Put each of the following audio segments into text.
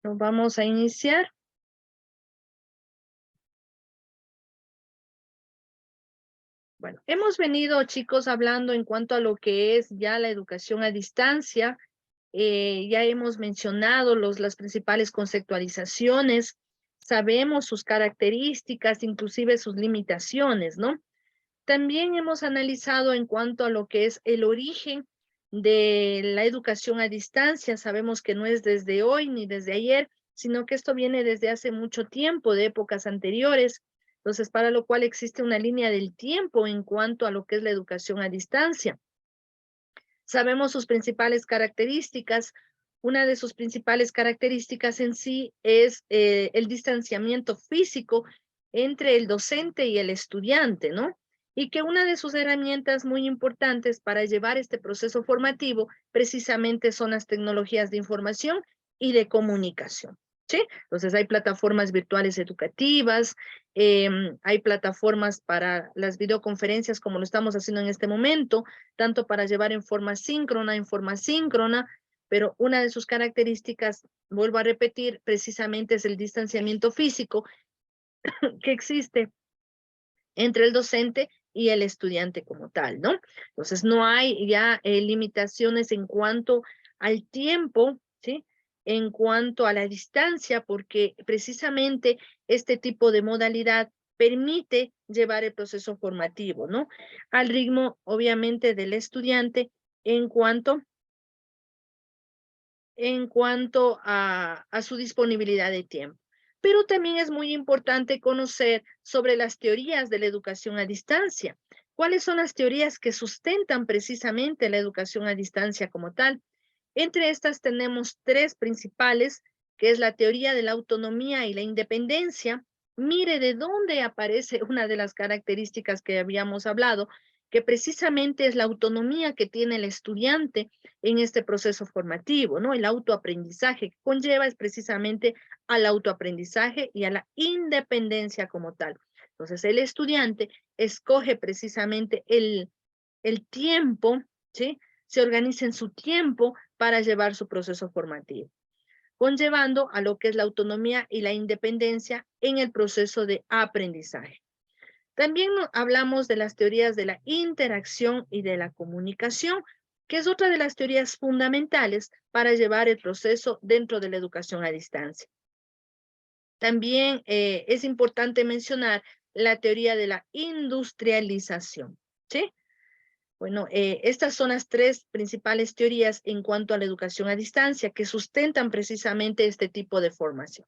Nos vamos a iniciar. Bueno, hemos venido, chicos, hablando en cuanto a lo que es ya la educación a distancia. Ya hemos mencionado las principales conceptualizaciones, sabemos sus características, inclusive sus limitaciones, ¿no? También hemos analizado en cuanto a lo que es el origen de la educación a distancia. Sabemos que no es desde hoy ni desde ayer, sino que esto viene desde hace mucho tiempo, de épocas anteriores. Entonces, para lo cual existe una línea del tiempo en cuanto a lo que es la educación a distancia. Sabemos sus principales características. Una de sus principales características en sí es el distanciamiento físico entre el docente y el estudiante, ¿no? Y que una de sus herramientas muy importantes para llevar este proceso formativo precisamente son las tecnologías de información y de comunicación, ¿sí? Entonces hay plataformas virtuales educativas, hay plataformas para las videoconferencias como lo estamos haciendo en este momento, tanto para llevar en forma síncrona, pero una de sus características, vuelvo a repetir, precisamente es el distanciamiento físico que existe entre el docente y el estudiante como tal, ¿no? Entonces no hay ya limitaciones en cuanto al tiempo, ¿sí? En cuanto a la distancia, porque precisamente este tipo de modalidad permite llevar el proceso formativo, ¿no? Al ritmo, obviamente, del estudiante en cuanto a su disponibilidad de tiempo. Pero también es muy importante conocer sobre las teorías de la educación a distancia. ¿Cuáles son las teorías que sustentan precisamente la educación a distancia como tal? Entre estas tenemos tres principales, que es la teoría de la autonomía y la independencia. Mire de dónde aparece una de las características que habíamos hablado, que precisamente es la autonomía que tiene el estudiante en este proceso formativo, ¿no? El autoaprendizaje que conlleva es precisamente al autoaprendizaje y a la independencia como tal. Entonces, el estudiante escoge precisamente el tiempo, ¿sí? Se organiza en su tiempo para llevar su proceso formativo, conllevando a lo que es la autonomía y la independencia en el proceso de aprendizaje. También hablamos de las teorías de la interacción y de la comunicación, que es otra de las teorías fundamentales para llevar el proceso dentro de la educación a distancia. También es importante mencionar la teoría de la industrialización, ¿sí? Bueno, estas son las tres principales teorías en cuanto a la educación a distancia que sustentan precisamente este tipo de formación.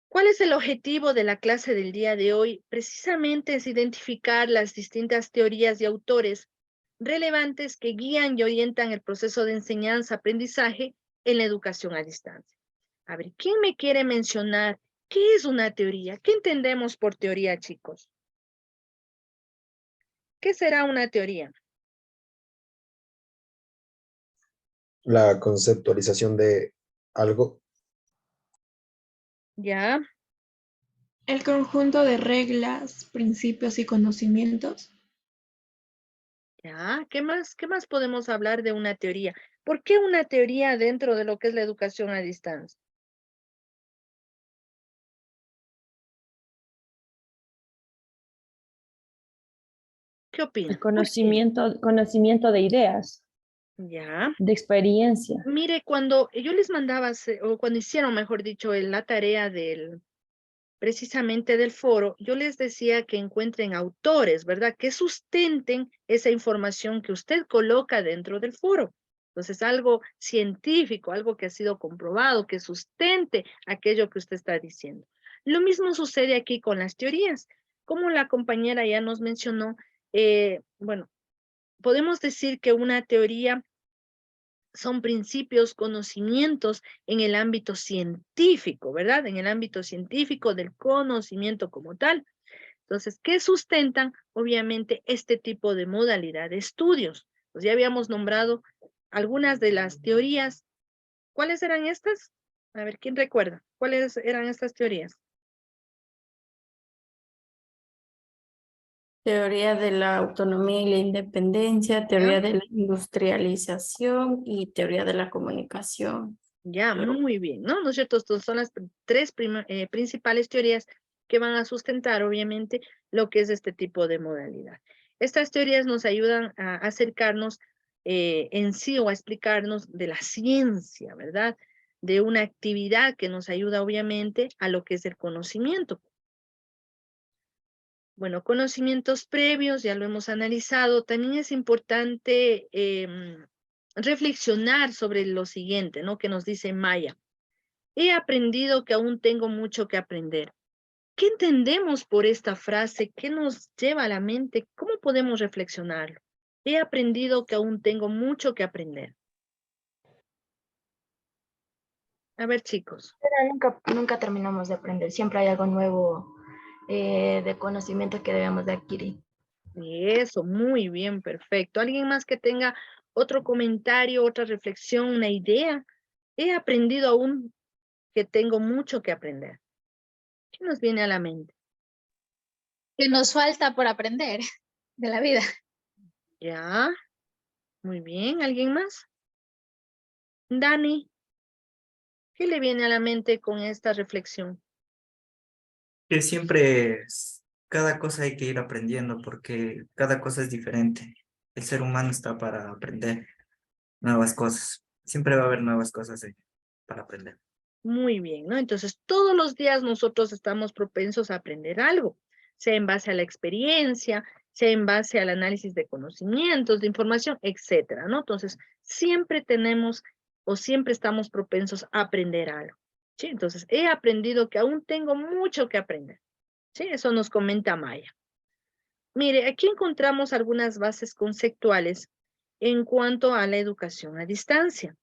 ¿Cuál es el objetivo de la clase del día de hoy? Precisamente es identificar las distintas teorías y autores relevantes que guían y orientan el proceso de enseñanza-aprendizaje en la educación a distancia. A ver, ¿quién me quiere mencionar qué es una teoría? ¿Qué entendemos por teoría, chicos? ¿Qué será una teoría? La conceptualización de algo. ¿Ya? El conjunto de reglas, principios y conocimientos. ¿Ya? ¿Qué más podemos hablar de una teoría? ¿Por qué una teoría dentro de lo que es la educación a distancia? ¿Qué El opina? ¿Por qué? conocimiento de ideas, ¿Ya? de experiencia. Mire, cuando yo les mandaba, o cuando hicieron, mejor dicho, la tarea precisamente del foro, yo les decía que encuentren autores, ¿verdad? Que sustenten esa información que usted coloca dentro del foro. Entonces, algo científico, algo que ha sido comprobado, que sustente aquello que usted está diciendo. Lo mismo sucede aquí con las teorías. Como la compañera ya nos mencionó, bueno, podemos decir que una teoría son principios, conocimientos en el ámbito científico, ¿verdad? En el ámbito científico del conocimiento como tal. Entonces, ¿qué sustentan? Obviamente, este tipo de modalidad de estudios. Pues ya habíamos nombrado algunas de las teorías. ¿Cuáles eran estas? A ver, ¿quién recuerda? ¿Cuáles eran estas teorías? Teoría de la autonomía y la independencia, ¿Ya? teoría de la industrialización y teoría de la comunicación. Ya, muy bien, ¿no? ¿No es cierto? Estas son las tres principales teorías que van a sustentar, obviamente, lo que es este tipo de modalidad. Estas teorías nos ayudan a acercarnos en sí o a explicarnos de la ciencia, ¿verdad? De una actividad que nos ayuda, obviamente, a lo que es el conocimiento. Bueno, conocimientos previos, ya lo hemos analizado. También es importante reflexionar sobre lo siguiente, ¿no? Que nos dice Maya. He aprendido que aún tengo mucho que aprender. ¿Qué entendemos por esta frase? ¿Qué nos lleva a la mente? ¿Cómo podemos reflexionarlo? He aprendido que aún tengo mucho que aprender. A ver, chicos. Pero nunca terminamos de aprender. Siempre hay algo nuevo de conocimiento que debemos de adquirir. Eso, muy bien, perfecto. ¿Alguien más que tenga otro comentario, otra reflexión, una idea? He aprendido aún que tengo mucho que aprender. ¿Qué nos viene a la mente? Que nos falta por aprender de la vida. Ya, muy bien. ¿Alguien más? Dani, ¿qué le viene a la mente con esta reflexión? Que siempre, cada cosa hay que ir aprendiendo porque cada cosa es diferente. El ser humano está para aprender nuevas cosas. Siempre va a haber nuevas cosas para aprender. Muy bien, ¿no? Entonces, todos los días nosotros estamos propensos a aprender algo, sea en base a la experiencia, sea en base al análisis de conocimientos, de información, etcétera, ¿no? Entonces, siempre tenemos o siempre estamos propensos a aprender algo, ¿sí? Entonces, he aprendido que aún tengo mucho que aprender, ¿sí? Eso nos comenta Maya. Mire, aquí encontramos algunas bases conceptuales en cuanto a la educación a distancia.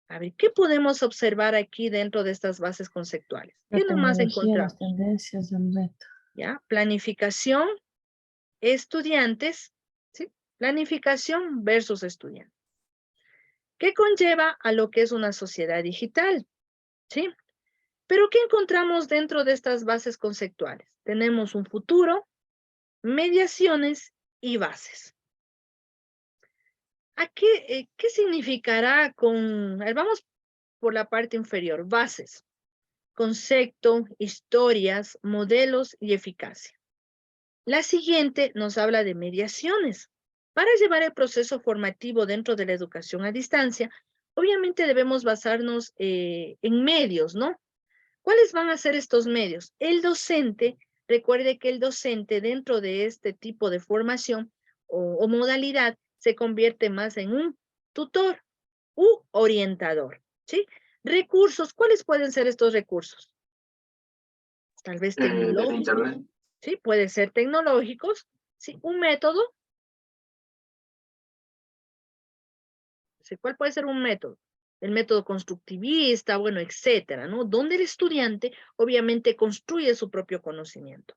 A ver, ¿qué podemos observar aquí dentro de estas bases conceptuales? ¿Qué nomás encontramos? Las tendencias del reto. ¿Ya? Planificación, estudiantes, ¿sí? Planificación versus estudiantes. ¿Qué conlleva a lo que es una sociedad digital? ¿Sí? Pero ¿qué encontramos dentro de estas bases conceptuales? Tenemos un futuro, mediaciones y bases. ¿Qué significará con... A ver, vamos por la parte inferior, bases. Concepto, historias, modelos y eficacia. La siguiente nos habla de mediaciones. Para llevar el proceso formativo dentro de la educación a distancia, obviamente debemos basarnos en medios, ¿no? ¿Cuáles van a ser estos medios? El docente, recuerde que el docente dentro de este tipo de formación o modalidad se convierte más en un tutor u orientador, ¿sí? Recursos, ¿cuáles pueden ser estos recursos? Tal vez tecnológicos, Internet. ¿sí? Puede ser tecnológicos, ¿sí? Un método, ¿sí? ¿Cuál puede ser un método? El método constructivista, bueno, etcétera, ¿no? Donde el estudiante obviamente construye su propio conocimiento,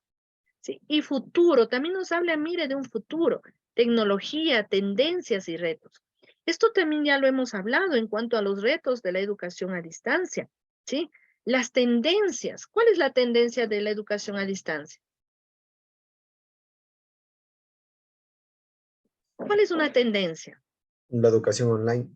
¿sí? Y futuro, también nos habla, mire, de un futuro, tecnología, tendencias y retos. Esto también ya lo hemos hablado en cuanto a los retos de la educación a distancia, ¿sí? Las tendencias. ¿Cuál es la tendencia de la educación a distancia? ¿Cuál es una tendencia? La educación online.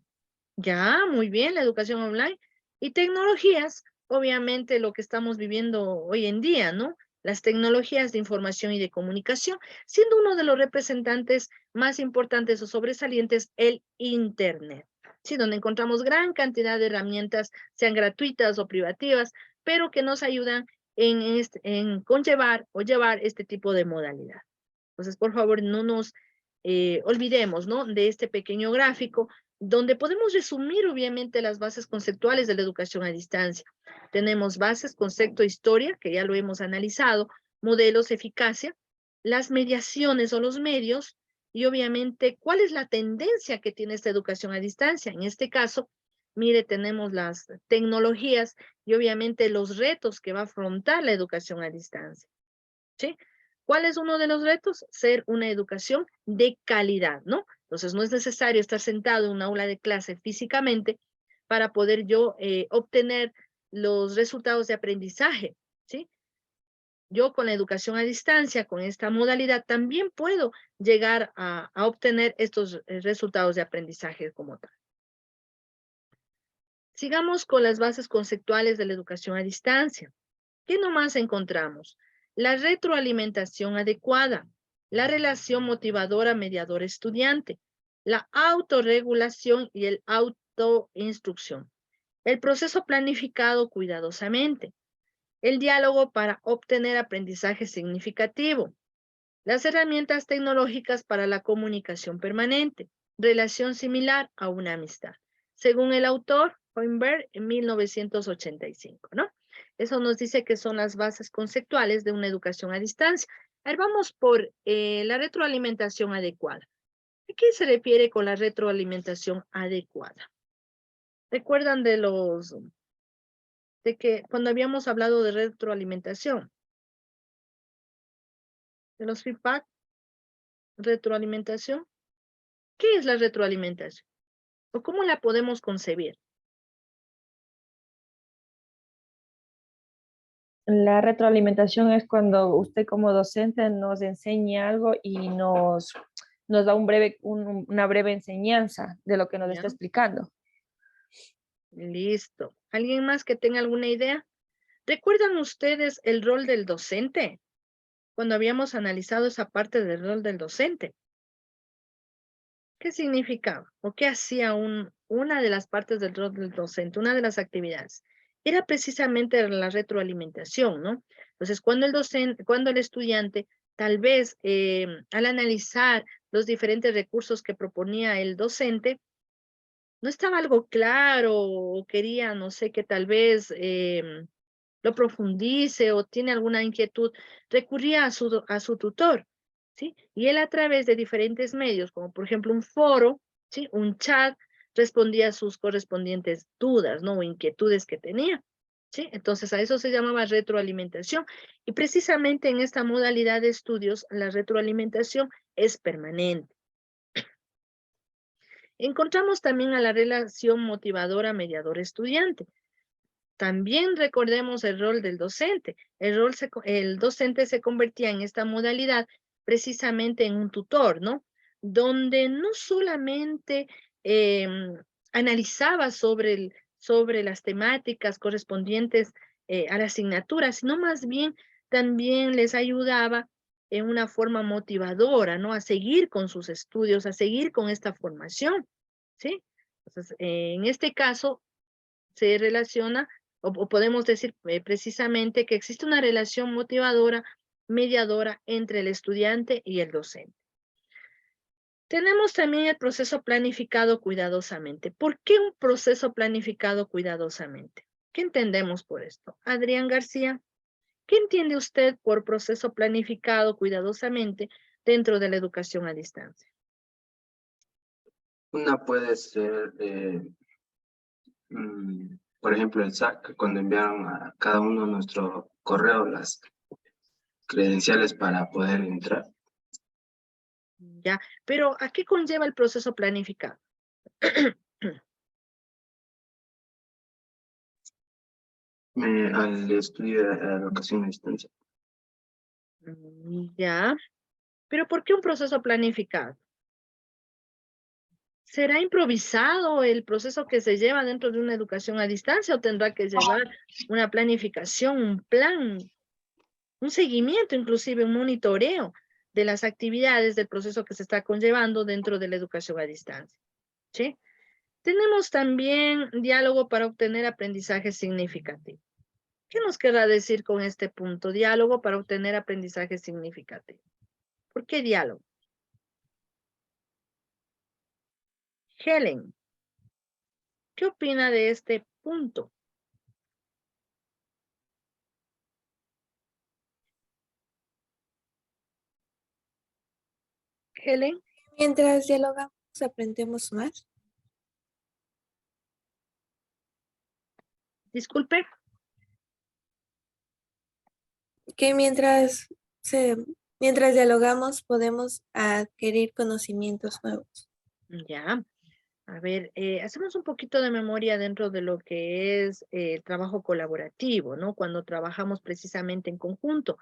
Ya, muy bien, la educación online. Y tecnologías, obviamente lo que estamos viviendo hoy en día, ¿no? Las tecnologías de información y de comunicación, siendo uno de los representantes más importantes o sobresalientes el Internet, ¿sí? Donde encontramos gran cantidad de herramientas, sean gratuitas o privativas, pero que nos ayudan en conllevar o llevar este tipo de modalidad. Entonces, por favor, no nos olvidemos, ¿no? De este pequeño gráfico, donde podemos resumir, obviamente, las bases conceptuales de la educación a distancia. Tenemos bases, concepto, historia, que ya lo hemos analizado, modelos, eficacia, las mediaciones o los medios, y obviamente, ¿cuál es la tendencia que tiene esta educación a distancia? En este caso, mire, tenemos las tecnologías y obviamente los retos que va a afrontar la educación a distancia, ¿sí? ¿Cuál es uno de los retos? Ser una educación de calidad, ¿no? Entonces, no es necesario estar sentado en un aula de clase físicamente para poder yo obtener los resultados de aprendizaje, ¿sí? Yo con la educación a distancia, con esta modalidad, también puedo llegar a obtener estos resultados de aprendizaje como tal. Sigamos con las bases conceptuales de la educación a distancia. ¿Qué nomás encontramos? La retroalimentación adecuada, la relación motivadora mediador-estudiante, la autorregulación y el autoinstrucción, el proceso planificado cuidadosamente, el diálogo para obtener aprendizaje significativo, las herramientas tecnológicas para la comunicación permanente, relación similar a una amistad, según el autor Hoiberg en 1985, ¿no? Eso nos dice que son las bases conceptuales de una educación a distancia. A ver, vamos por la retroalimentación adecuada. ¿A qué se refiere con la retroalimentación adecuada? ¿Recuerdan de que cuando habíamos hablado de retroalimentación, de los feedback, retroalimentación? ¿Qué es la retroalimentación? ¿O cómo la podemos concebir? La retroalimentación es cuando usted como docente nos enseña algo y nos da una breve enseñanza de lo que nos está Ya. explicando. Listo. ¿Alguien más que tenga alguna idea? ¿Recuerdan ustedes el rol del docente? Cuando habíamos analizado esa parte del rol del docente. ¿Qué significaba? ¿O qué hacía una de las partes del rol del docente? Una de las actividades. Era precisamente la retroalimentación, ¿no? Entonces, cuando el estudiante, tal vez al analizar los diferentes recursos que proponía el docente, no estaba algo claro o quería, no sé, que tal vez lo profundice o tiene alguna inquietud, recurría a su tutor, ¿sí? Y él a través de diferentes medios, como por ejemplo un foro, ¿sí? Un chat, respondía a sus correspondientes dudas, ¿no? O inquietudes que tenía, ¿sí? Entonces a eso se llamaba retroalimentación. Y precisamente en esta modalidad de estudios, la retroalimentación es permanente. Encontramos también a la relación motivadora mediador-estudiante. También recordemos el rol del docente. El docente se convertía en esta modalidad precisamente en un tutor, ¿no? Donde no solamente analizaba sobre las temáticas correspondientes a la asignatura, sino más bien también les ayudaba en una forma motivadora, ¿no? A seguir con sus estudios, a seguir con esta formación, ¿sí? Entonces, en este caso, se relaciona, o podemos decir precisamente que existe una relación motivadora, mediadora entre el estudiante y el docente. Tenemos también el proceso planificado cuidadosamente. ¿Por qué un proceso planificado cuidadosamente? ¿Qué entendemos por esto? Adrián García, ¿qué entiende usted por proceso planificado cuidadosamente dentro de la educación a distancia? Una puede ser, por ejemplo, el SAC, cuando enviaron a cada uno nuestro correo las credenciales para poder entrar. Ya, pero ¿a qué conlleva el proceso planificado? Al estudio de la educación a distancia. Ya, pero ¿por qué un proceso planificado? ¿Será improvisado el proceso que se lleva dentro de una educación a distancia o tendrá que llevar una planificación, un plan, un seguimiento, inclusive un monitoreo de las actividades del proceso que se está conllevando dentro de la educación a distancia? ¿Sí? Tenemos también diálogo para obtener aprendizaje significativo. ¿Qué nos querrá decir con este punto? Diálogo para obtener aprendizaje significativo. ¿Por qué diálogo? Helen, ¿qué opina de este punto? Helen, Mientras dialogamos, aprendemos más. disculpe. Que mientras dialogamos podemos adquirir conocimientos nuevos. Ya, a ver, hacemos un poquito de memoria dentro de lo que es el trabajo colaborativo, ¿no? Cuando trabajamos precisamente en conjunto.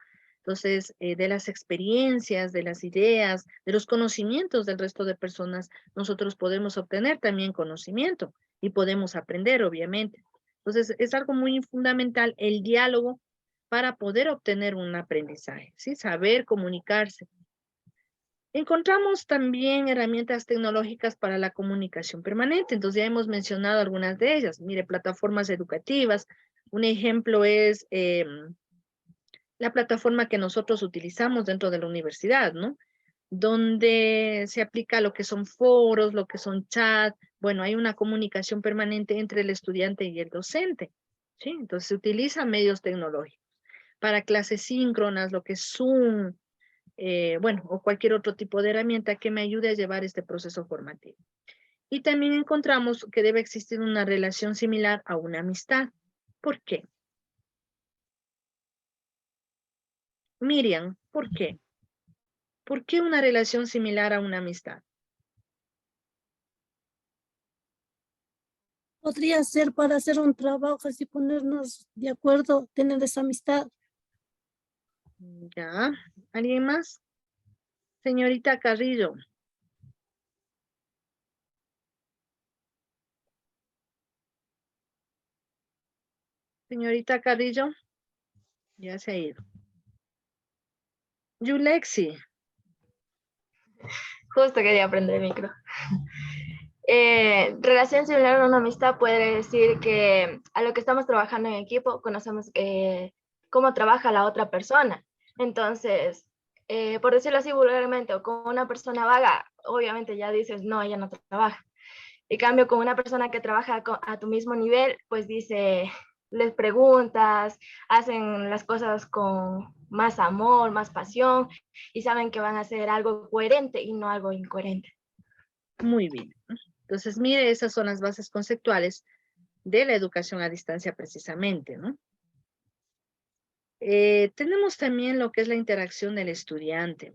Entonces, de las experiencias, de las ideas, de los conocimientos del resto de personas, nosotros podemos obtener también conocimiento y podemos aprender, obviamente. Entonces, es algo muy fundamental el diálogo para poder obtener un aprendizaje, ¿sí? Saber comunicarse. Encontramos también herramientas tecnológicas para la comunicación permanente. Entonces, ya hemos mencionado algunas de ellas. Mire, plataformas educativas. Un ejemplo es la plataforma que nosotros utilizamos dentro de la universidad, ¿no? Donde se aplica lo que son foros, lo que son chats. Bueno, hay una comunicación permanente entre el estudiante y el docente, ¿sí? Entonces, se utilizan medios tecnológicos para clases síncronas, lo que es Zoom, bueno, o cualquier otro tipo de herramienta que me ayude a llevar este proceso formativo. Y también encontramos que debe existir una relación similar a una amistad. ¿Por qué? Miriam, ¿por qué? ¿Por qué una relación similar a una amistad? Podría ser para hacer un trabajo, así ponernos de acuerdo, tener esa amistad. Ya, ¿alguien más? Señorita Carrillo. Señorita Carrillo, ya se ha ido. Yulexi. Justo quería aprender el micro. Relación similar a una amistad puede decir que a lo que estamos trabajando en equipo conocemos cómo trabaja la otra persona. Entonces, por decirlo así vulgarmente, o con una persona vaga, obviamente ya dices, no, ella no trabaja. En cambio, con una persona que trabaja a tu mismo nivel, pues dice, les preguntas, hacen las cosas con más amor, más pasión, y saben que van a hacer algo coherente y no algo incoherente. Muy bien. Entonces, mire, esas son las bases conceptuales de la educación a distancia precisamente, ¿no? Tenemos también lo que es la interacción del estudiante.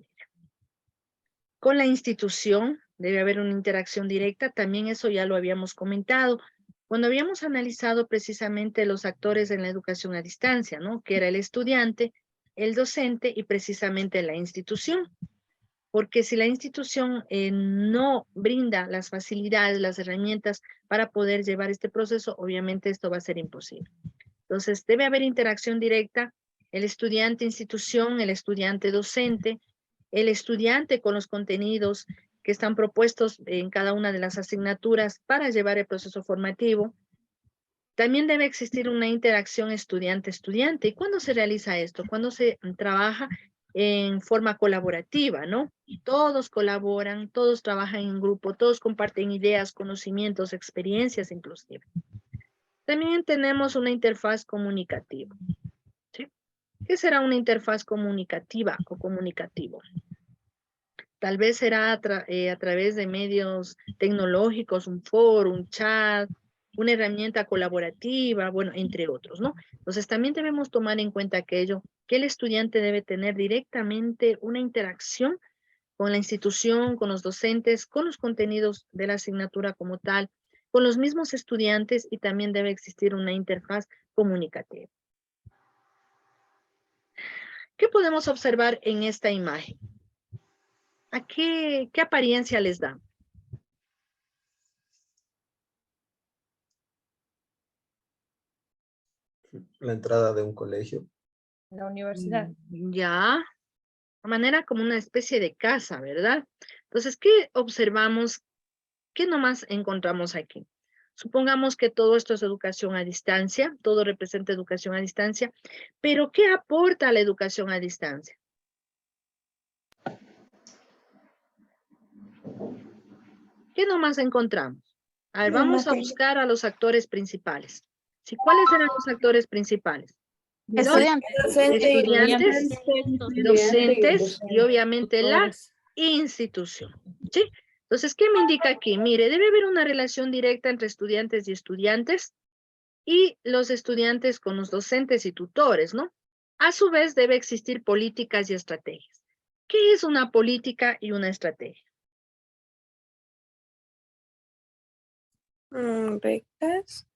Con la institución debe haber una interacción directa, también eso ya lo habíamos comentado, cuando habíamos analizado precisamente los actores en la educación a distancia, ¿no? Que era el estudiante, el docente y precisamente la institución. Porque si la institución no brinda las facilidades, las herramientas para poder llevar este proceso, obviamente esto va a ser imposible. Entonces, debe haber interacción directa, el estudiante institución, el estudiante docente, el estudiante con los contenidos que están propuestos en cada una de las asignaturas para llevar el proceso formativo. También debe existir una interacción estudiante-estudiante. ¿Y cuándo se realiza esto? Cuando se trabaja en forma colaborativa, ¿no? Todos colaboran, todos trabajan en grupo, todos comparten ideas, conocimientos, experiencias inclusive. También tenemos una interfaz comunicativa, ¿sí? ¿Qué será una interfaz comunicativa o comunicativo? Tal vez será a través de medios tecnológicos, un foro, un chat, una herramienta colaborativa, bueno, entre otros, ¿no? Entonces también debemos tomar en cuenta aquello que el estudiante debe tener directamente una interacción con la institución, con los docentes, con los contenidos de la asignatura como tal, con los mismos estudiantes y también debe existir una interfaz comunicativa. ¿Qué podemos observar en esta imagen? ¿A qué apariencia les da? La entrada de un colegio. La universidad. Ya, de manera como una especie de casa, ¿verdad? Entonces, ¿qué observamos? ¿Qué nomás encontramos aquí? Supongamos que todo esto es educación a distancia, todo representa educación a distancia, pero ¿qué aporta la educación a distancia? ¿Qué nomás encontramos? A ver, vamos a buscar a los actores principales. ¿Sí? ¿Cuáles eran los actores principales? Estudiantes. Estudiantes, docentes y obviamente la Tutores. institución. ¿Sí? Entonces, ¿qué me indica aquí? Mire, debe haber una relación directa entre estudiantes y los estudiantes con los docentes y tutores, ¿no? A su vez, debe existir políticas y estrategias. ¿Qué es una política y una estrategia? Becas.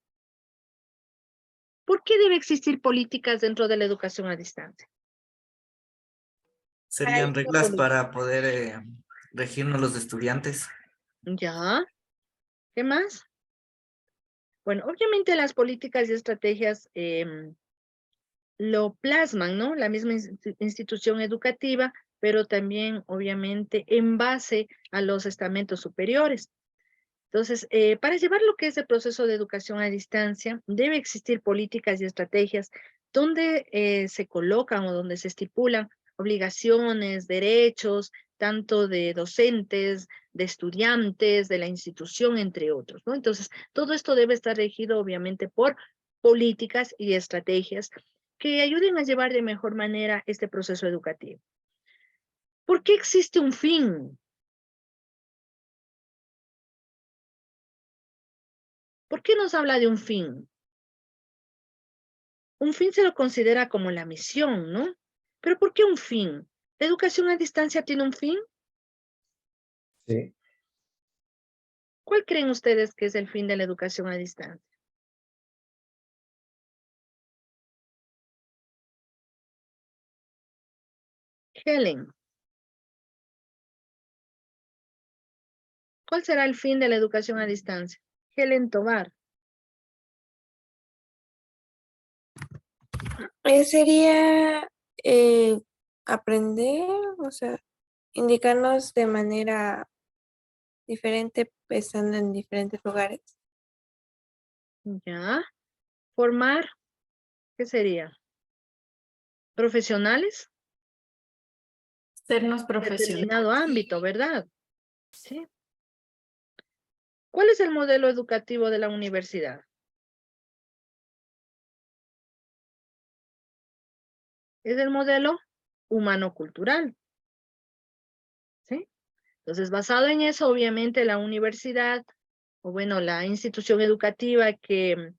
¿Por qué debe existir políticas dentro de la educación a distancia? Serían reglas para poder regirnos los estudiantes. Ya, ¿qué más? Bueno, obviamente las políticas y estrategias lo plasman, ¿no? La misma institución educativa, pero también, obviamente, en base a los estamentos superiores. Entonces, para llevar lo que es el proceso de educación a distancia, debe existir políticas y estrategias donde se colocan o donde se estipulan obligaciones, derechos, tanto de docentes, de estudiantes, de la institución, entre otros, ¿no? Entonces, todo esto debe estar regido, obviamente, por políticas y estrategias que ayuden a llevar de mejor manera este proceso educativo. ¿Por qué existe un fin? ¿Por qué nos habla de un fin? Un fin se lo considera como la misión, ¿no? Pero ¿por qué un fin? ¿La educación a distancia tiene un fin? Sí. ¿Cuál creen ustedes que es el fin de la educación a distancia? Helen, ¿cuál será el fin de la educación a distancia? Helen Tobar. Sería aprender, o sea, indicarnos de manera diferente, estando en diferentes lugares. Ya. Formar, ¿qué sería? ¿Profesionales? Sernos profesionales. Determinado ámbito, ¿verdad? Sí. ¿Cuál es el modelo educativo de la universidad? Es el modelo humano-cultural. ¿Sí? Entonces, basado en eso, obviamente, la universidad, o bueno, la institución educativa que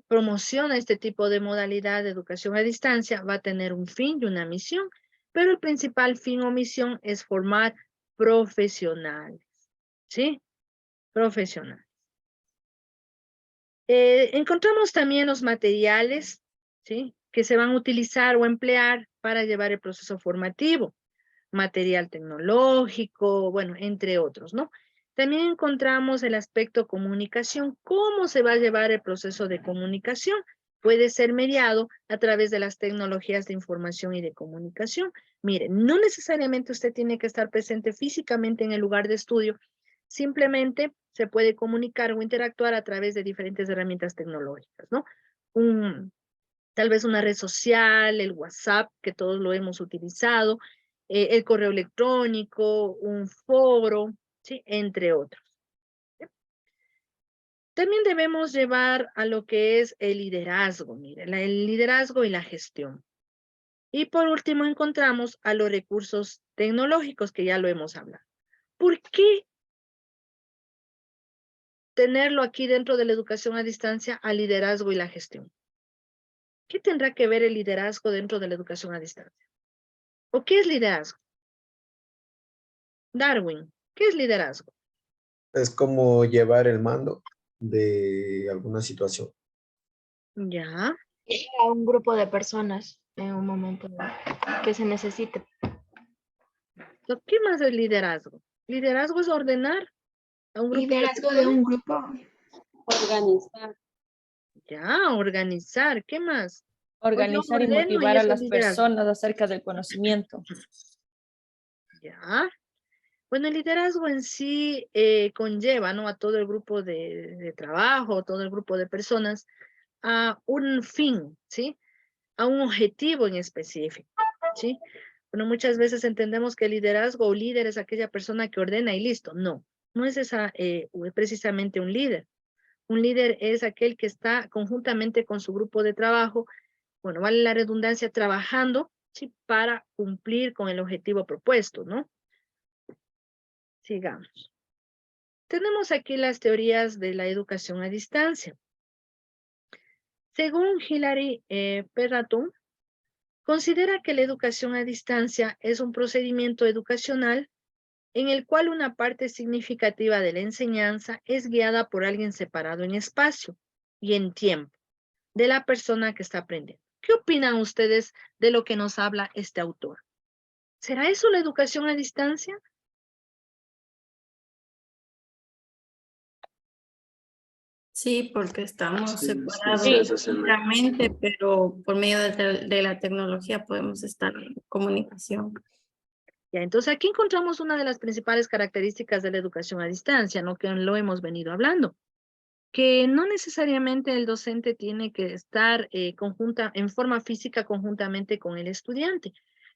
promociona este tipo de modalidad de educación a distancia va a tener un fin y una misión, pero el principal fin o misión es formar profesionales, ¿sí? Profesionales. Encontramos también los materiales, ¿sí? Que se van a utilizar o emplear para llevar el proceso formativo. Material tecnológico, bueno, entre otros, ¿no? También encontramos el aspecto comunicación. ¿Cómo se va a llevar el proceso de comunicación? Puede ser mediado a través de las tecnologías de información y de comunicación. Mire, no necesariamente usted tiene que estar presente físicamente en el lugar de estudio. Simplemente se puede comunicar o interactuar a través de diferentes herramientas tecnológicas, ¿no? Tal vez una red social, el WhatsApp, que todos lo hemos utilizado, el correo electrónico, un foro, ¿sí? Entre otros. ¿Sí? También debemos llevar a lo que es el liderazgo, mire, el liderazgo y la gestión. Y por último encontramos a los recursos tecnológicos, que ya lo hemos hablado. ¿Por qué tenerlo aquí dentro de la educación a distancia al liderazgo y la gestión? ¿Qué tendrá que ver el liderazgo dentro de la educación a distancia? ¿O qué es liderazgo? Darwin, ¿qué es liderazgo? Es como llevar el mando de alguna situación. Ya. A un grupo de personas en un momento que se necesite. ¿Qué más es liderazgo? Liderazgo es ordenar a un grupo Liderazgo de de un personas. grupo. Organizar. Ya, organizar. ¿Qué más? Pues yo Organizar y ordeno y motivar a eso es las liderazgo. personas acerca del conocimiento. Ya. Bueno, el liderazgo en sí conlleva, ¿no? A todo el grupo de trabajo, todo el grupo de personas, a un fin, ¿sí? A un objetivo en específico, ¿sí? Bueno, muchas veces entendemos que el liderazgo o líder es aquella persona que ordena y listo. No, no es esa precisamente un líder. Un líder es aquel que está conjuntamente con su grupo de trabajo, bueno, vale la redundancia, trabajando, ¿sí? Para cumplir con el objetivo propuesto, ¿no? Sigamos. Tenemos aquí las teorías de la educación a distancia. Según Hilary Perraton, considera que la educación a distancia es un procedimiento educacional en el cual una parte significativa de la enseñanza es guiada por alguien separado en espacio y en tiempo de la persona que está aprendiendo. ¿Qué opinan ustedes de lo que nos habla este autor? ¿Será eso la educación a distancia? Sí, porque estamos Sí, separados sí, eso se me... físicamente, pero por medio de la tecnología podemos estar en comunicación. Ya, entonces aquí encontramos una de las principales características de la educación a distancia, ¿no? Que lo hemos venido hablando, que no necesariamente el docente tiene que estar en forma física conjuntamente con el estudiante.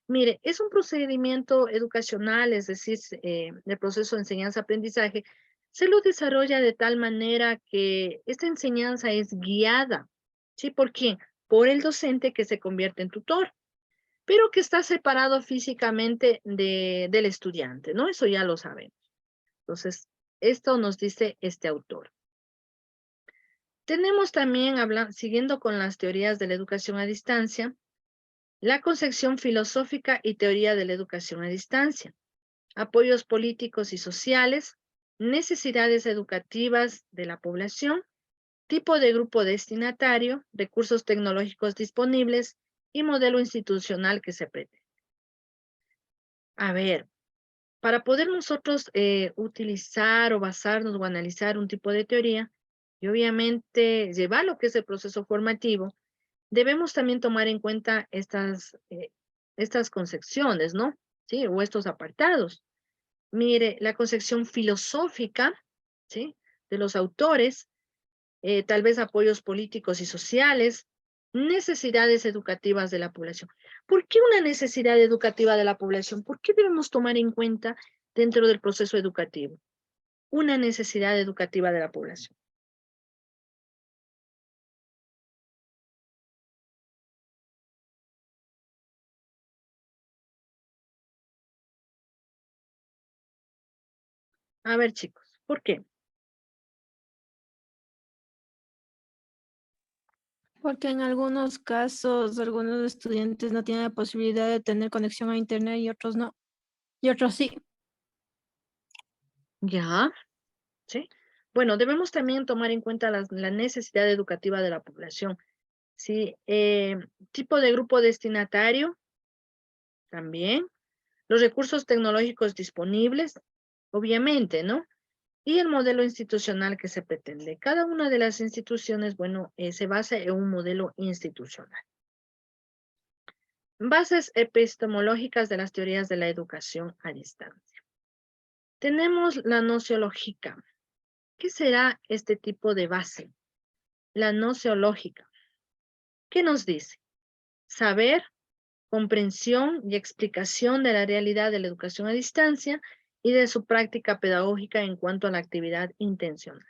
Mire, es un procedimiento educacional, es decir, el proceso de enseñanza-aprendizaje, se lo desarrolla de tal manera que esta enseñanza es guiada, ¿sí? ¿Por quién? Por el docente que se convierte en tutor, pero que está separado físicamente del estudiante, ¿no? Eso ya lo sabemos. Entonces, esto nos dice este autor. Tenemos también, siguiendo con las teorías de la educación a distancia, la concepción filosófica y teoría de la educación a distancia, apoyos políticos y sociales, necesidades educativas de la población, tipo de grupo destinatario, recursos tecnológicos disponibles y modelo institucional que se pretende. A ver, para poder nosotros utilizar o basarnos o analizar un tipo de teoría y obviamente llevar lo que es el proceso formativo, debemos también tomar en cuenta estas concepciones, ¿no? Sí, o estos apartados. Mire, la concepción filosófica, ¿sí? De los autores, tal vez apoyos políticos y sociales, necesidades educativas de la población. ¿Por qué una necesidad educativa de la población? ¿Por qué debemos tomar en cuenta dentro del proceso educativo una necesidad educativa de la población? A ver, chicos, ¿por qué? Porque en algunos casos, algunos estudiantes no tienen la posibilidad de tener conexión a internet y otros no. Y otros sí. Ya, ¿sí? Bueno, debemos también tomar en cuenta la necesidad educativa de la población. Sí, tipo de grupo destinatario también, los recursos tecnológicos disponibles, obviamente, ¿no? Y el modelo institucional que se pretende. Cada una de las instituciones, bueno, se basa en un modelo institucional. Bases epistemológicas de las teorías de la educación a distancia. Tenemos la nociológica. ¿Qué será este tipo de base? La nociológica. ¿Qué nos dice? Saber, comprensión y explicación de la realidad de la educación a distancia y de su práctica pedagógica en cuanto a la actividad intencional.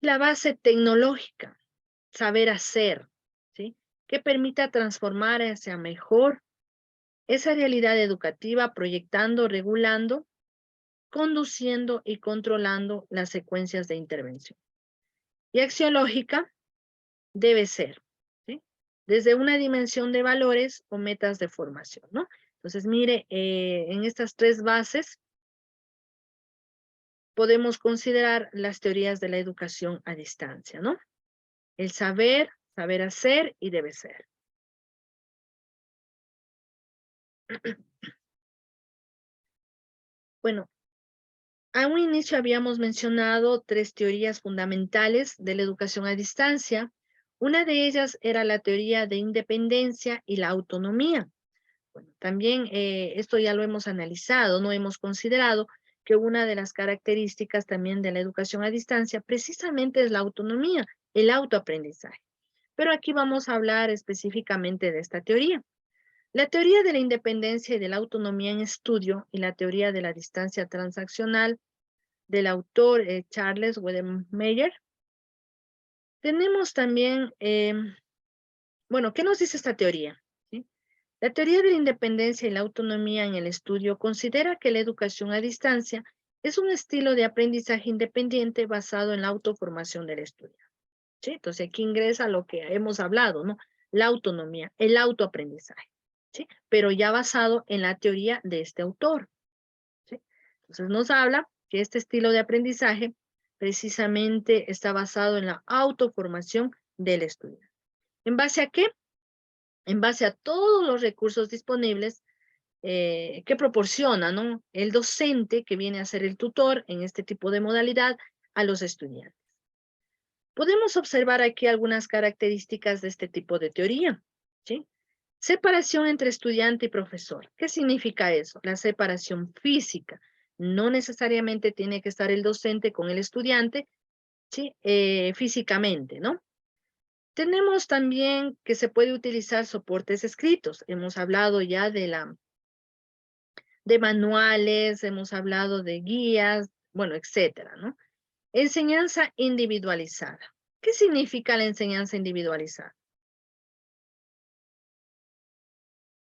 La base tecnológica, saber hacer, ¿sí? Que permita transformar hacia mejor esa realidad educativa, proyectando, regulando, conduciendo y controlando las secuencias de intervención. Y axiológica debe ser, ¿sí? Desde una dimensión de valores o metas de formación, ¿no? Entonces, mire, en estas tres bases podemos considerar las teorías de la educación a distancia, ¿no? El saber, saber hacer y debe ser. Bueno, a un inicio habíamos mencionado tres teorías fundamentales de la educación a distancia. Una de ellas era la teoría de independencia y la autonomía. Bueno, también esto ya lo hemos analizado, no hemos considerado que una de las características también de la educación a distancia precisamente es la autonomía, el autoaprendizaje. Pero aquí vamos a hablar específicamente de esta teoría. La teoría de la independencia y de la autonomía en estudio y la teoría de la distancia transaccional del autor Charles Wedemeyer. Tenemos también, bueno, ¿qué nos dice esta teoría? ¿Sí? La teoría de la independencia y la autonomía en el estudio considera que la educación a distancia es un estilo de aprendizaje independiente basado en la autoformación del estudiante. ¿Sí? Entonces aquí ingresa lo que hemos hablado, ¿no? La autonomía, el autoaprendizaje, ¿sí? Pero ya basado en la teoría de este autor, ¿sí? Entonces nos habla que este estilo de aprendizaje precisamente está basado en la autoformación del estudiante. ¿En base a qué? en base a todos los recursos disponibles que proporciona, ¿no?, el docente que viene a ser el tutor en este tipo de modalidad a los estudiantes. Podemos observar aquí algunas características de este tipo de teoría, ¿sí? Separación entre estudiante y profesor. ¿Qué significa eso? La separación física. No necesariamente tiene que estar el docente con el estudiante, ¿sí? Físicamente, ¿no? Tenemos también que se puede utilizar soportes escritos. Hemos hablado ya de manuales, hemos hablado de guías, bueno, etcétera, ¿no? Enseñanza individualizada. ¿Qué significa la enseñanza individualizada?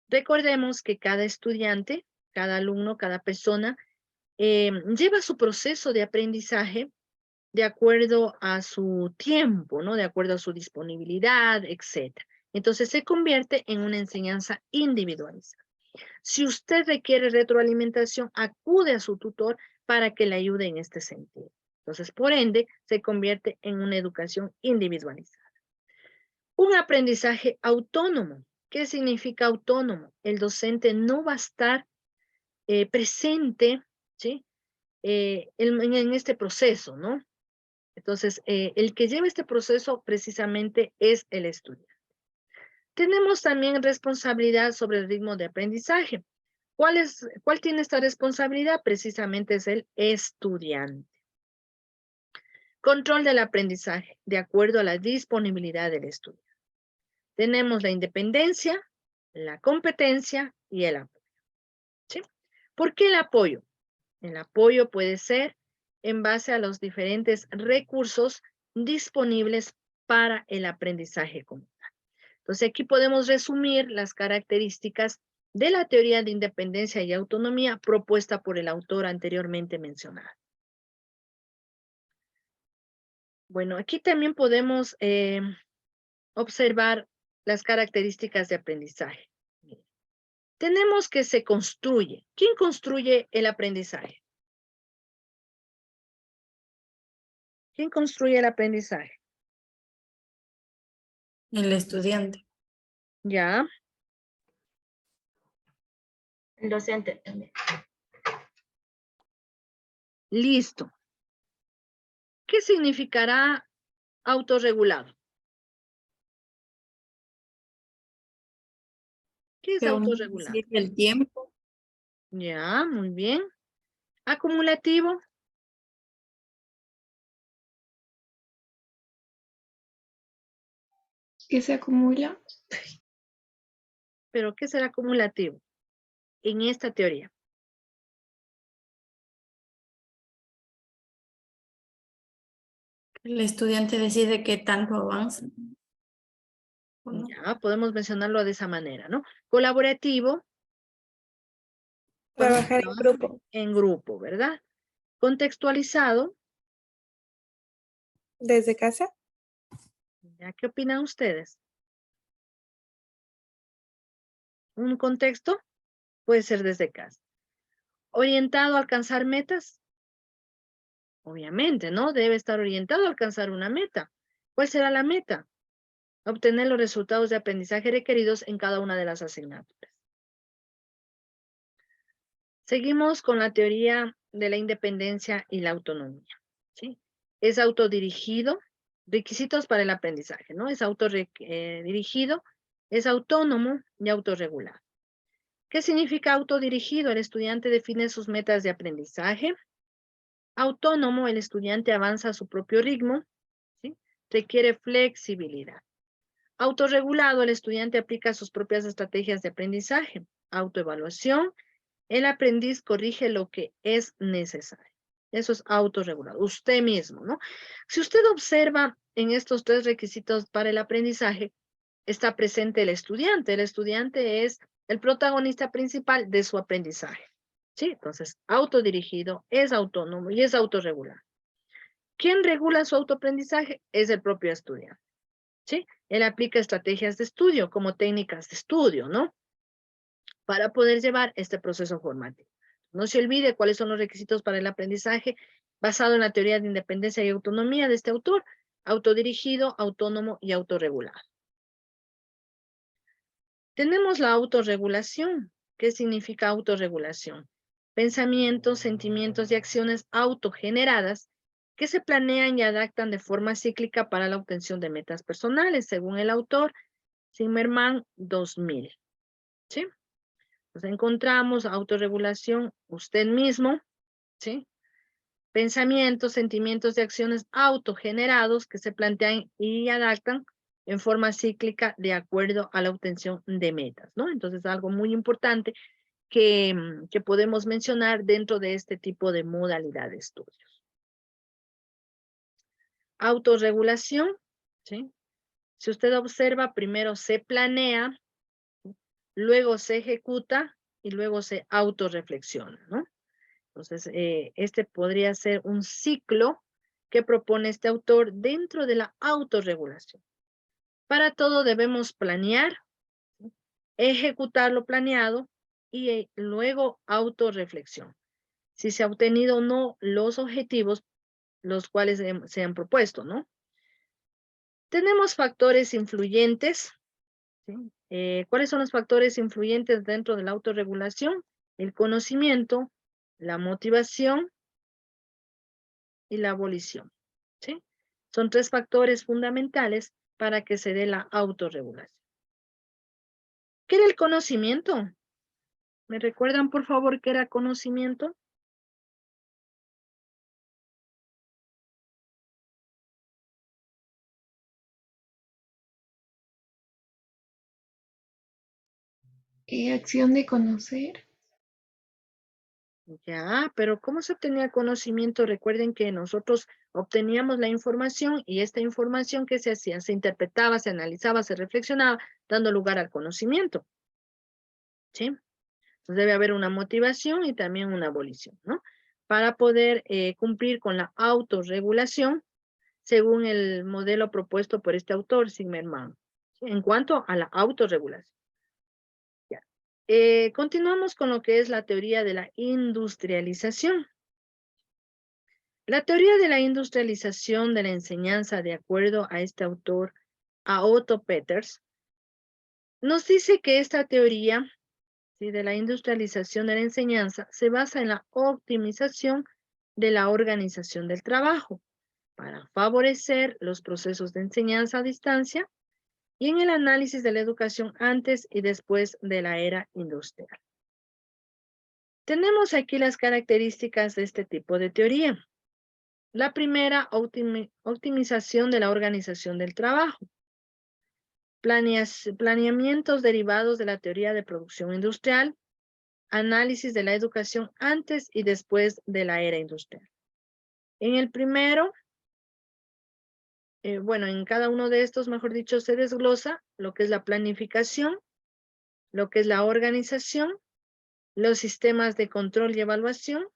Recordemos que cada estudiante, cada alumno, cada persona lleva su proceso de aprendizaje de acuerdo a su tiempo, ¿no? De acuerdo a su disponibilidad, etc. Entonces se convierte en una enseñanza individualizada. Si usted requiere retroalimentación, acude a su tutor para que le ayude en este sentido. Entonces, por ende, se convierte en una educación individualizada. Un aprendizaje autónomo. ¿Qué significa autónomo? El docente no va a estar presente, ¿sí? En este proceso, ¿no? Entonces, el que lleva este proceso precisamente es el estudiante. Tenemos también responsabilidad sobre el ritmo de aprendizaje. ¿Cuál tiene esta responsabilidad? Precisamente es el estudiante. Control del aprendizaje, de acuerdo a la disponibilidad del estudiante. Tenemos la independencia, la competencia y el apoyo. ¿Sí? ¿Por qué el apoyo? El apoyo puede ser en base a los diferentes recursos disponibles para el aprendizaje común. Entonces, aquí podemos resumir las características de la teoría de independencia y autonomía propuesta por el autor anteriormente mencionado. Bueno, aquí también podemos observar las características de aprendizaje. Tenemos que se construye. ¿Quién construye el aprendizaje? ¿Quién construye el aprendizaje? El estudiante. Ya. El docente también. Listo. ¿Qué significará autorregulado? ¿Qué es Que autorregulado? sigue el tiempo. Ya, muy bien. Acumulativo. ¿Qué se acumula? ¿Pero qué será acumulativo en esta teoría? El estudiante decide qué tanto avanza. Ya, podemos mencionarlo de esa manera, ¿no? Colaborativo. Trabajar en grupo. En grupo, ¿verdad? Contextualizado. Desde casa. ¿Ya? ¿Qué opinan ustedes? Un contexto puede ser desde casa. Orientado a alcanzar metas. Obviamente, ¿no? Debe estar orientado a alcanzar una meta. ¿Cuál será la meta? Obtener los resultados de aprendizaje requeridos en cada una de las asignaturas. Seguimos con la teoría de la independencia y la autonomía, ¿sí? Es autodirigido, requisitos para el aprendizaje, ¿no? Es autodirigido, es autónomo y autorregulado. ¿Qué significa autodirigido? El estudiante define sus metas de aprendizaje. Autónomo, el estudiante avanza a su propio ritmo, ¿sí? Requiere flexibilidad. Autorregulado, el estudiante aplica sus propias estrategias de aprendizaje. Autoevaluación, el aprendiz corrige lo que es necesario. Eso es autorregulado, usted mismo, ¿no? Si usted observa en estos tres requisitos para el aprendizaje, está presente el estudiante. El estudiante es el protagonista principal de su aprendizaje, ¿sí? Entonces, autodirigido, es autónomo y es autorregulado. ¿Quién regula su autoaprendizaje? Es el propio estudiante, ¿sí? Él aplica estrategias de estudio como técnicas de estudio, ¿no? Para poder llevar este proceso formativo. No se olvide cuáles son los requisitos para el aprendizaje basado en la teoría de independencia y autonomía de este autor, autodirigido, autónomo y autorregulado. Tenemos la autorregulación. ¿Qué significa autorregulación? Pensamientos, sentimientos y acciones autogeneradas que se planean y adaptan de forma cíclica para la obtención de metas personales, según el autor Zimmerman 2000. ¿Sí? Nos encontramos autorregulación, usted mismo, ¿sí? Pensamientos, sentimientos y acciones autogenerados que se plantean y adaptan en forma cíclica de acuerdo a la obtención de metas, ¿no? Entonces, algo muy importante que podemos mencionar dentro de este tipo de modalidad de estudios. Autorregulación, ¿sí? Si usted observa, primero se planea, luego se ejecuta y luego se autorreflexiona, ¿no? Entonces, este podría ser un ciclo que propone este autor dentro de la autorregulación. Para todo debemos planear, ¿sí? Ejecutar lo planeado y luego autorreflexión. Si se ha obtenido o no los objetivos los cuales se han propuesto, ¿no? Tenemos factores influyentes, ¿sí? ¿Cuáles son los factores influyentes dentro de la autorregulación? El conocimiento, la motivación y la abolición, ¿sí? Son 3 factores fundamentales para que se dé la autorregulación. ¿Qué era el conocimiento? ¿Me recuerdan, por favor, qué era conocimiento? Acción de conocer. Ya, pero ¿cómo se obtenía conocimiento? Recuerden que nosotros obteníamos la información y esta información que se hacía, se interpretaba, se analizaba, se reflexionaba, dando lugar al conocimiento, ¿sí? Entonces debe haber una motivación y también una abolición, ¿no? Para poder cumplir con la autorregulación según el modelo propuesto por este autor, Zimmerman, ¿sí? En cuanto a la autorregulación. Ya. Continuamos con lo que es la teoría de la industrialización. La teoría de la industrialización de la enseñanza, de acuerdo a este autor, a Otto Peters, nos dice que esta teoría, ¿sí?, de la industrialización de la enseñanza se basa en la optimización de la organización del trabajo para favorecer los procesos de enseñanza a distancia y en el análisis de la educación antes y después de la era industrial. Tenemos aquí las características de este tipo de teoría. La primera, optimización de la organización del trabajo. Planeamientos derivados de la teoría de producción industrial. Análisis de la educación antes y después de la era industrial. En el primero, bueno, en cada uno de estos, mejor dicho, se desglosa lo que es la planificación, lo que es la organización, los sistemas de control y evaluación,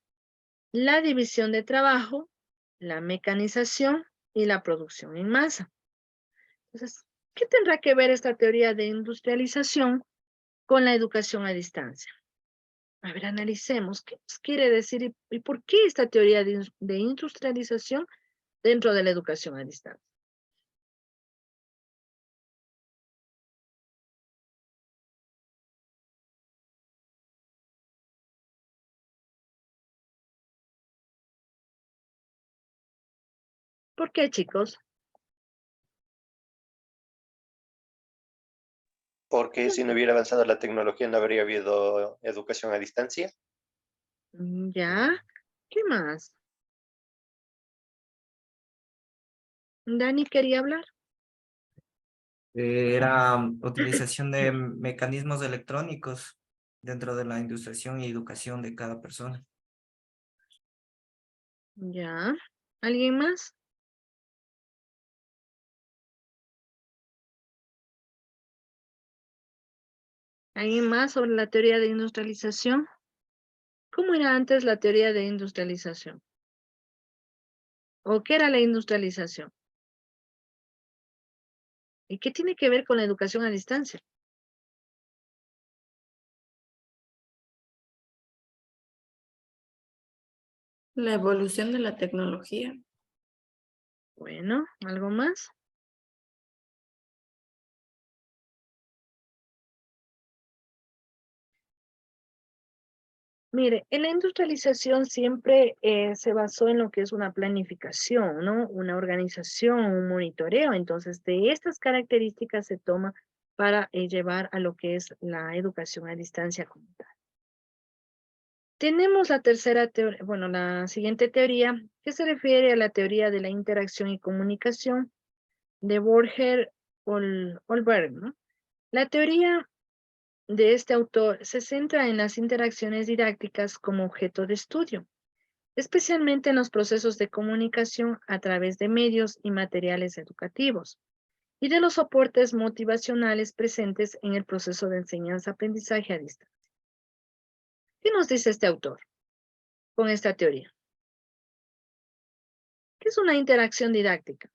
la división de trabajo, la mecanización y la producción en masa. Entonces, ¿qué tendrá que ver esta teoría de industrialización con la educación a distancia? A ver, analicemos qué nos quiere decir y por qué esta teoría de industrialización dentro de la educación a distancia. ¿Por qué, chicos? Porque si no hubiera avanzado la tecnología no habría habido educación a distancia. Ya, ¿qué más? Dani quería hablar. Era utilización de mecanismos electrónicos dentro de la industriación y educación de cada persona. Ya, ¿alguien más? ¿Alguien más sobre la teoría de industrialización? ¿Cómo era antes la teoría de industrialización? ¿O qué era la industrialización? ¿Y qué tiene que ver con la educación a distancia? La evolución de la tecnología. Bueno, ¿algo más? Mire, en la industrialización siempre se basó en lo que es una planificación, ¿no? Una organización, un monitoreo. Entonces, de estas características se toma para llevar a lo que es la educación a distancia como tal. Tenemos la tercera teoría, bueno, la siguiente teoría, que se refiere a la teoría de la interacción y comunicación de Borger Olberg, ¿no? La teoría de este autor se centra en las interacciones didácticas como objeto de estudio, especialmente en los procesos de comunicación a través de medios y materiales educativos, y de los soportes motivacionales presentes en el proceso de enseñanza-aprendizaje a distancia. ¿Qué nos dice este autor con esta teoría? ¿Qué es una interacción didáctica?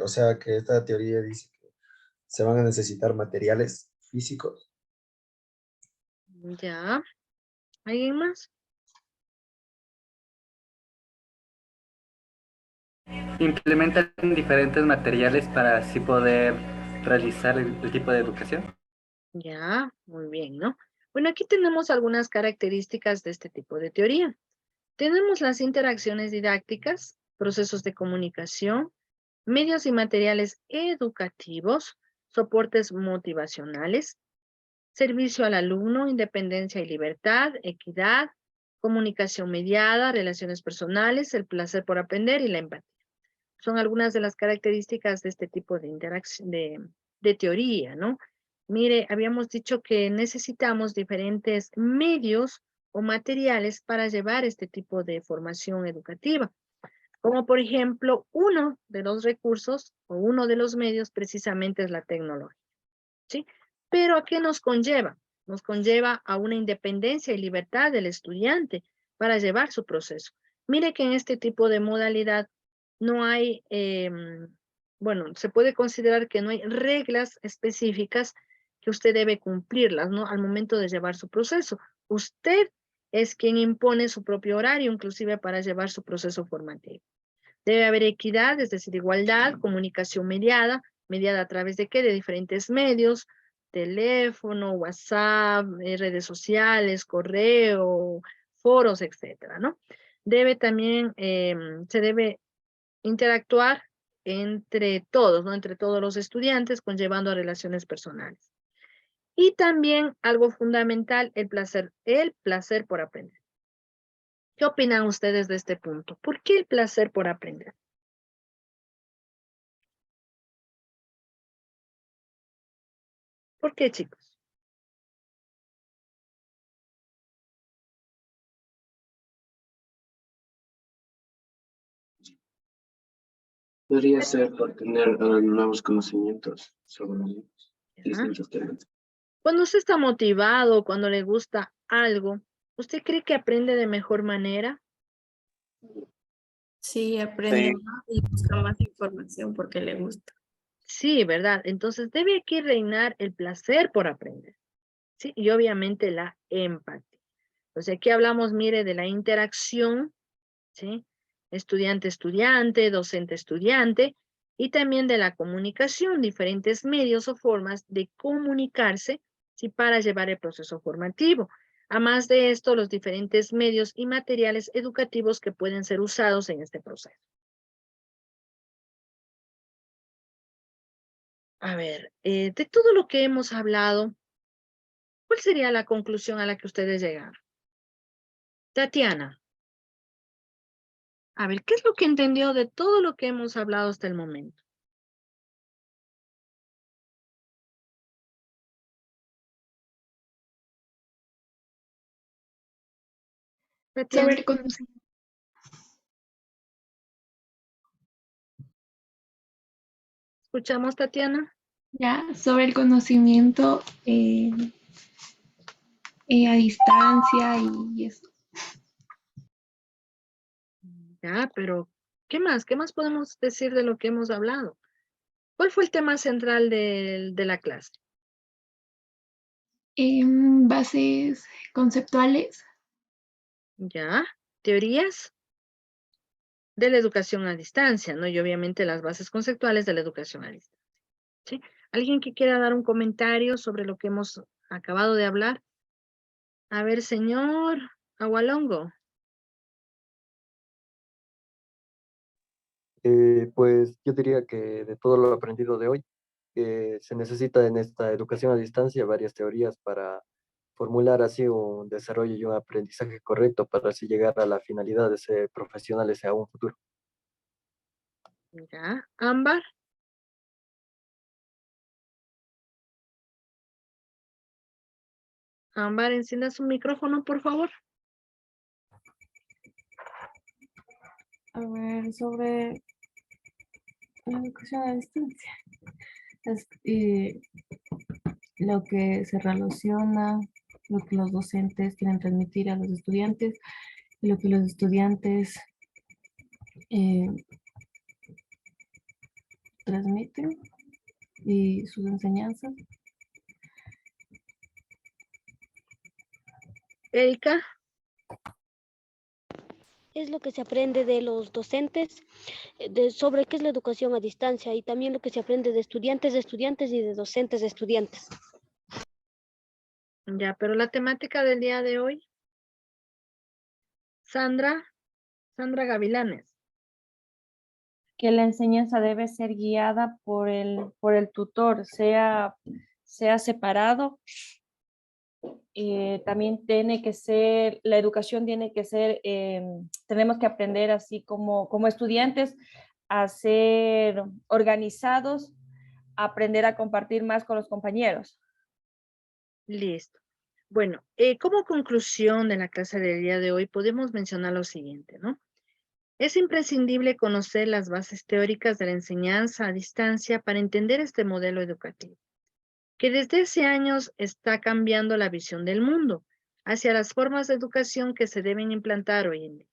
O sea, que esta teoría dice que se van a necesitar materiales físicos. Ya. ¿Alguien más? Implementan diferentes materiales para así poder realizar el tipo de educación. Ya, muy bien, ¿no? Bueno, aquí tenemos algunas características de este tipo de teoría. Tenemos las interacciones didácticas, procesos de comunicación, medios y materiales educativos, soportes motivacionales, servicio al alumno, independencia y libertad, equidad, comunicación mediada, relaciones personales, el placer por aprender y la empatía. Son algunas de las características de este tipo de interacción, de teoría, ¿no? Mire, habíamos dicho que necesitamos diferentes medios o materiales para llevar este tipo de formación educativa. Como por ejemplo, uno de los recursos o uno de los medios precisamente es la tecnología, ¿sí? Pero ¿a qué nos conlleva? Nos conlleva a una independencia y libertad del estudiante para llevar su proceso. Mire que en este tipo de modalidad no hay, bueno, se puede considerar que no hay reglas específicas que usted debe cumplirlas, ¿no? Al momento de llevar su proceso. Usted es quien impone su propio horario, inclusive para llevar su proceso formativo. Debe haber equidad, es decir, igualdad, comunicación mediada, mediada a través de qué, de diferentes medios, teléfono, WhatsApp, redes sociales, correo, foros, etcétera, ¿no? Debe también, se debe interactuar entre todos, ¿no? Entre todos los estudiantes, conllevando a relaciones personales. Y también algo fundamental, el placer por aprender. ¿Qué opinan ustedes de este punto? ¿Por qué el placer por aprender? ¿Por qué, chicos? Podría ser por tener nuevos conocimientos sobre distintos temas. Cuando usted está motivado, cuando le gusta algo, ¿usted cree que aprende de mejor manera? Sí, aprende más y busca más información porque le gusta. Sí, ¿verdad? Entonces debe aquí reinar el placer por aprender, ¿sí? Y obviamente la empatía. Entonces aquí hablamos, mire, de la interacción, ¿sí? Estudiante-estudiante, docente-estudiante, y también de la comunicación, diferentes medios o formas de comunicarse, ¿sí? Para llevar el proceso formativo. Además de esto, los diferentes medios y materiales educativos que pueden ser usados en este proceso. A ver, de todo lo que hemos hablado, ¿cuál sería la conclusión a la que ustedes llegaron? Tatiana. A ver, ¿qué es lo que entendió de todo lo que hemos hablado hasta el momento? Tatiana. Sobre el conocimiento. ¿Escuchamos, Tatiana? Ya, sobre el conocimiento a distancia y eso. Ya, pero ¿qué más? ¿Qué más podemos decir de lo que hemos hablado? ¿Cuál fue el tema central de la clase? Bases conceptuales. Ya, teorías de la educación a distancia, ¿no? Y obviamente las bases conceptuales de la educación a distancia, ¿sí? ¿Alguien que quiera dar un comentario sobre lo que hemos acabado de hablar? A ver, señor Agualongo. Pues yo diría que de todo lo aprendido de hoy, se necesita en esta educación a distancia varias teorías para formular así un desarrollo y un aprendizaje correcto para así llegar a la finalidad de ser profesionales a un futuro. Ya, Ámbar. Ámbar, encienda su micrófono, por favor. A ver, sobre la educación a distancia. Lo que se relaciona, lo que los docentes quieren transmitir a los estudiantes y lo que los estudiantes transmiten y sus enseñanzas. Erika. Es lo que se aprende de los docentes sobre qué es la educación a distancia y también lo que se aprende de estudiantes y de docentes de estudiantes. Ya, pero la temática del día de hoy. Sandra Gavilanes. Que la enseñanza debe ser guiada por el tutor, sea separado. También tiene que ser, la educación tiene que ser, tenemos que aprender así como estudiantes a ser organizados, a aprender a compartir más con los compañeros. Listo. Bueno, como conclusión de la clase del día de hoy podemos mencionar lo siguiente, ¿no? Es imprescindible conocer las bases teóricas de la enseñanza a distancia para entender este modelo educativo, que desde hace años está cambiando la visión del mundo hacia las formas de educación que se deben implantar hoy en día.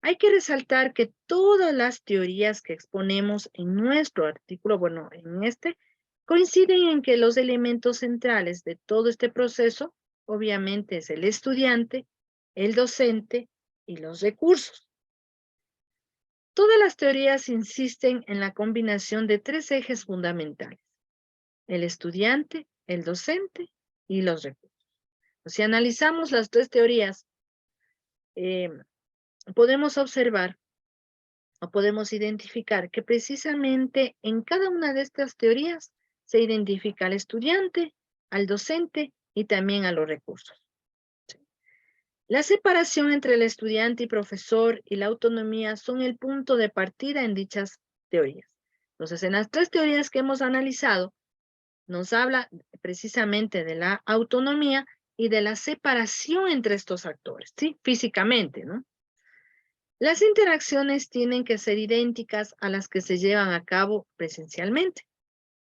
Hay que resaltar que todas las teorías que exponemos en nuestro artículo, bueno, en este, coinciden en que los elementos centrales de todo este proceso, obviamente, es el estudiante, el docente y los recursos. Todas las teorías insisten en la combinación de tres ejes fundamentales: el estudiante, el docente y los recursos. Si analizamos las tres teorías, podemos observar o podemos identificar que precisamente en cada una de estas teorías se identifica al estudiante, al docente y también a los recursos. La separación entre el estudiante y profesor y la autonomía son el punto de partida en dichas teorías. Entonces, en las tres teorías que hemos analizado, nos habla precisamente de la autonomía y de la separación entre estos actores, ¿sí? Físicamente, ¿no? Las interacciones tienen que ser idénticas a las que se llevan a cabo presencialmente,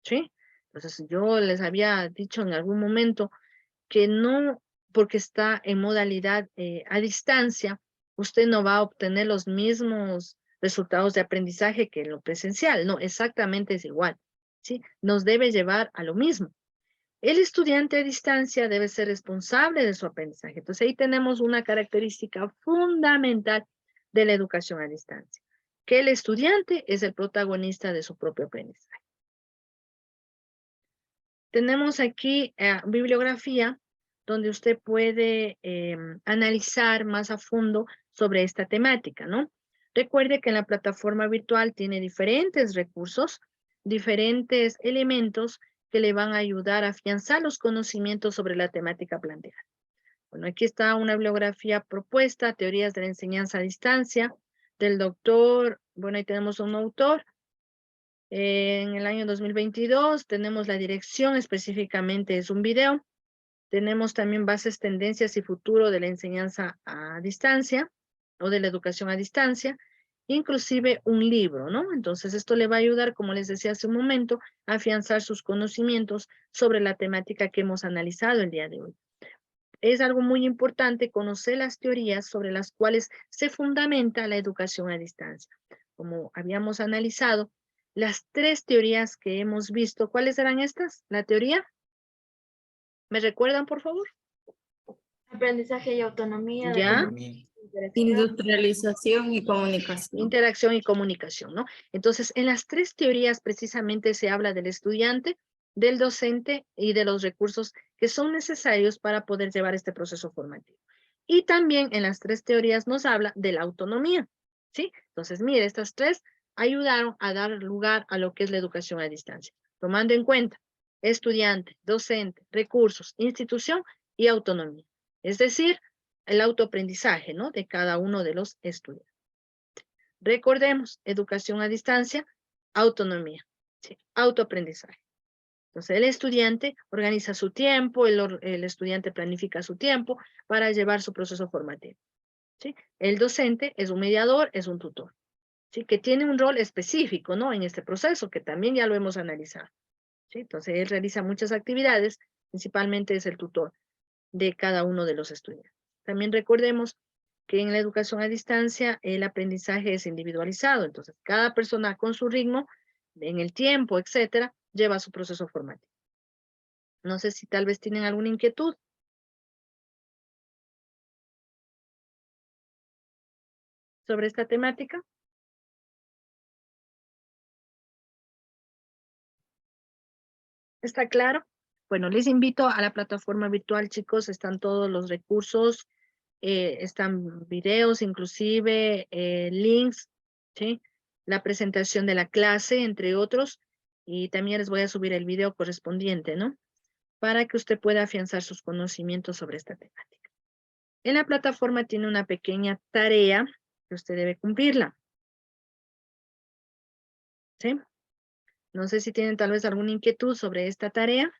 ¿sí? Entonces, yo les había dicho en algún momento que no, porque está en modalidad a distancia, usted no va a obtener los mismos resultados de aprendizaje que en lo presencial, no, exactamente es igual, ¿sí? Nos debe llevar a lo mismo. El estudiante a distancia debe ser responsable de su aprendizaje. Entonces, ahí tenemos una característica fundamental de la educación a distancia, que el estudiante es el protagonista de su propio aprendizaje. Tenemos aquí bibliografía donde usted puede analizar más a fondo sobre esta temática, ¿no? Recuerde que en la plataforma virtual tiene diferentes recursos, diferentes elementos que le van a ayudar a afianzar los conocimientos sobre la temática planteada. Bueno, aquí está una bibliografía propuesta, Teorías de la Enseñanza a Distancia, del doctor, bueno, ahí tenemos un autor. En el año 2022 tenemos la dirección, específicamente es un video. Tenemos también bases, tendencias y futuro de la enseñanza a distancia o de la educación a distancia, inclusive un libro, ¿no? Entonces esto le va a ayudar, como les decía hace un momento, a afianzar sus conocimientos sobre la temática que hemos analizado el día de hoy. Es algo muy importante conocer las teorías sobre las cuales se fundamenta la educación a distancia. Como habíamos analizado, las tres teorías que hemos visto, ¿cuáles eran estas? La teoría, ¿me recuerdan, por favor? Aprendizaje y autonomía. Ya, Industrialización y comunicación. Interacción y comunicación, ¿no? Entonces, en las tres teorías precisamente se habla del estudiante, del docente y de los recursos que son necesarios para poder llevar este proceso formativo. Y también en las tres teorías nos habla de la autonomía, ¿sí? Entonces, mire, estas tres ayudaron a dar lugar a lo que es la educación a distancia, tomando en cuenta estudiante, docente, recursos, institución y autonomía. Es decir, el autoaprendizaje, ¿no? De cada uno de los estudiantes. Recordemos, educación a distancia, autonomía, ¿sí? Autoaprendizaje. Entonces, el estudiante organiza su tiempo, el estudiante planifica su tiempo para llevar su proceso formativo, ¿sí? El docente es un mediador, es un tutor, ¿sí? Que tiene un rol específico, ¿no? En este proceso, que también ya lo hemos analizado, ¿sí? Entonces, él realiza muchas actividades, principalmente es el tutor de cada uno de los estudiantes. También recordemos que en la educación a distancia el aprendizaje es individualizado, entonces cada persona con su ritmo, en el tiempo, etcétera, lleva su proceso formativo. No sé si tal vez tienen alguna inquietud. Sobre esta temática. ¿Está claro? Bueno, les invito a la plataforma virtual, chicos, están todos los recursos, están videos, inclusive links, ¿sí? La presentación de la clase, entre otros, y también les voy a subir el video correspondiente, ¿no? Para que usted pueda afianzar sus conocimientos sobre esta temática. En la plataforma tiene una pequeña tarea que usted debe cumplirla. ¿Sí? No sé si tienen tal vez alguna inquietud sobre esta tarea.